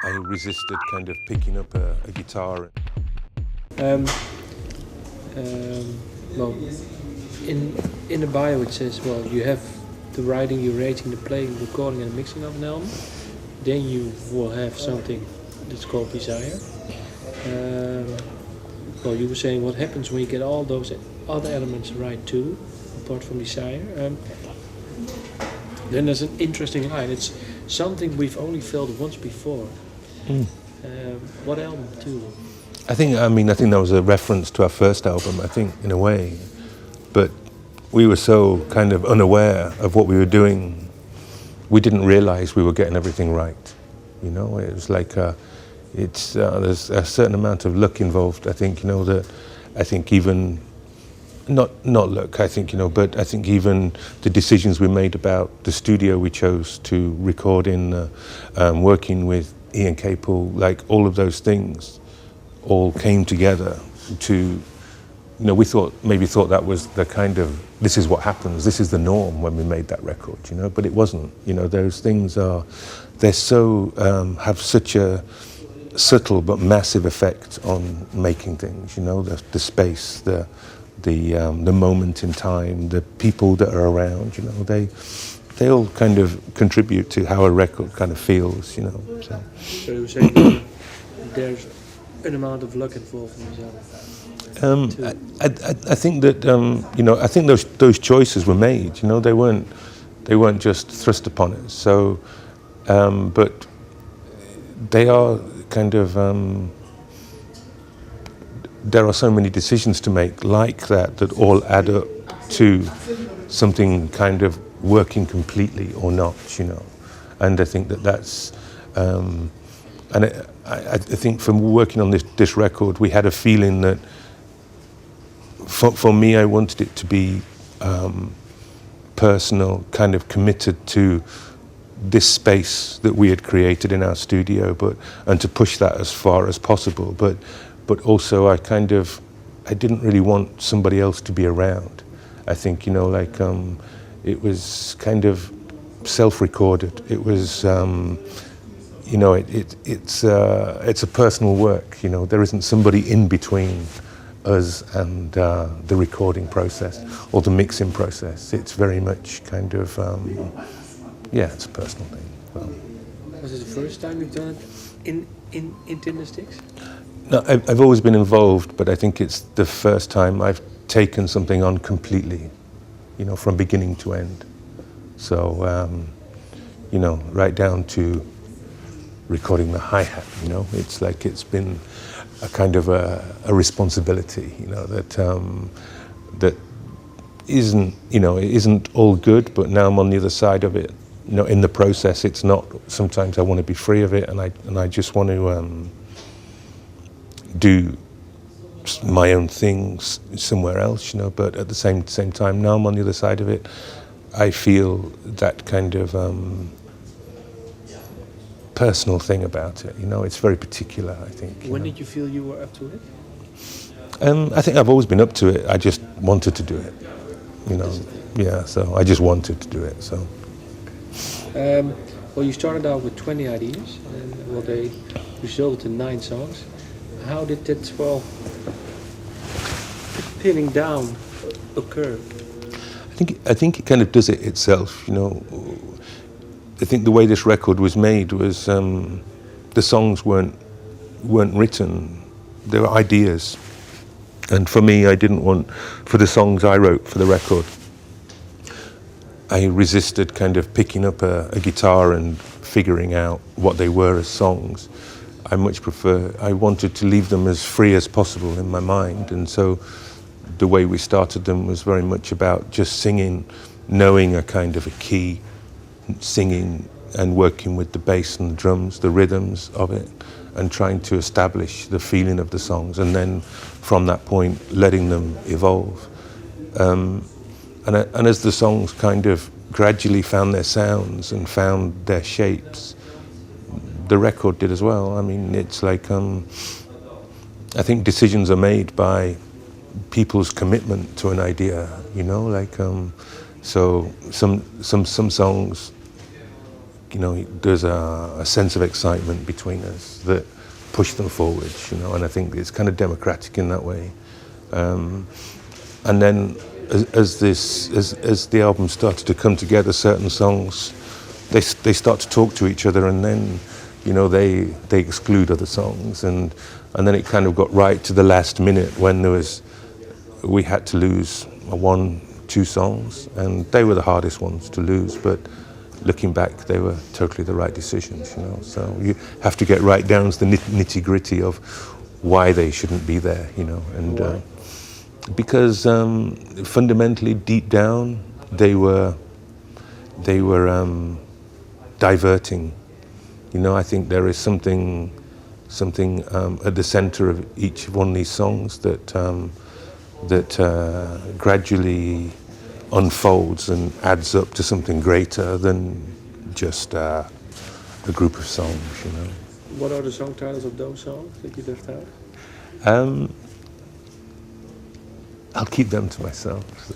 I resisted kind of picking up a guitar. Um, well, in the bio it says, well, you have the writing, you're rating, the playing, recording, and mixing of an album. Then you will have something that's called desire. Well, you were saying what happens when you get all those other elements right too, apart from desire. Then there's an interesting line. It's something we've only felt once before. What album too? I think that was a reference to our first album, I think, in a way. But we were so kind of unaware of what we were doing, we didn't realize we were getting everything right. You know, it was like, there's a certain amount of luck involved, I think, that I think even, not luck, I think, but I think even the decisions we made about the studio we chose to record in, working with Ian Capel, like all of those things all came together to, we thought that was the kind of, this is what happens, this is the norm when we made that record, but it wasn't. Those things they're so, have such a subtle but massive effect on making things, the space, the moment in time, the people that are around, they all kind of contribute to how a record kind of feels, So you were saying there's an amount of luck involved in this album. I think that I think those choices were made. They weren't just thrust upon us. So, but they are kind of there are so many decisions to make like that all add up to something kind of working completely or not. And I think that's. And I think from working on this record, we had a feeling that, for me, I wanted it to be personal, kind of committed to this space that we had created in our studio, and to push that as far as possible. But also I didn't really want somebody else to be around. I think, it was kind of self-recorded. It was. It's a personal work. There isn't somebody in between us and the recording process or the mixing process. It's very much kind of, it's a personal thing. Was it the first time you've done it in Tindersticks? No, I've always been involved, but I think it's the first time I've taken something on completely, from beginning to end. So, right down to recording the hi-hat, it's like it's been a kind of a responsibility, that isn't, it isn't all good, but now I'm on the other side of it. In the process, it's not. Sometimes I want to be free of it, and I just want to do my own things somewhere else, But at the same time, now I'm on the other side of it. I feel that kind of personal thing about it. It's very particular, I think. When did you feel you were up to it? I think I've always been up to it. I just wanted to do it. Yeah. So I just wanted to do it. So. Well, you started out with 20 ideas, and they resulted in 9 songs. How did that, pinning down occur? I think it kind of does it itself. I think the way this record was made was the songs weren't written; they were ideas. And for me, I didn't want, for the songs I wrote for the record, I resisted kind of picking up a guitar and figuring out what they were as songs. I wanted to leave them as free as possible in my mind, and so the way we started them was very much about just singing, knowing a kind of a key, singing and working with the bass and the drums, the rhythms of it, and trying to establish the feeling of the songs, and then from that point letting them evolve. And as the songs kind of gradually found their sounds and found their shapes, the record did as well. I mean, it's like, I think decisions are made by people's commitment to an idea, so some songs you know, there's a sense of excitement between us that pushed them forwards, you know, and I think it's kind of democratic in that way. And then as the album started to come together, certain songs, they start to talk to each other, and then, you know, they exclude other songs, and then it kind of got right to the last minute when we had to lose 1-2 songs, and they were the hardest ones to lose, but looking back, they were totally the right decisions, you know. So you have to get right down to the nitty-gritty of why they shouldn't be there, you know, and because fundamentally, deep down, they were diverting. You know, I think there is something at the center of each one of these songs that gradually unfolds and adds up to something greater than just a group of songs, you know. What are the song titles of those songs that you left out? I'll keep them to myself. So.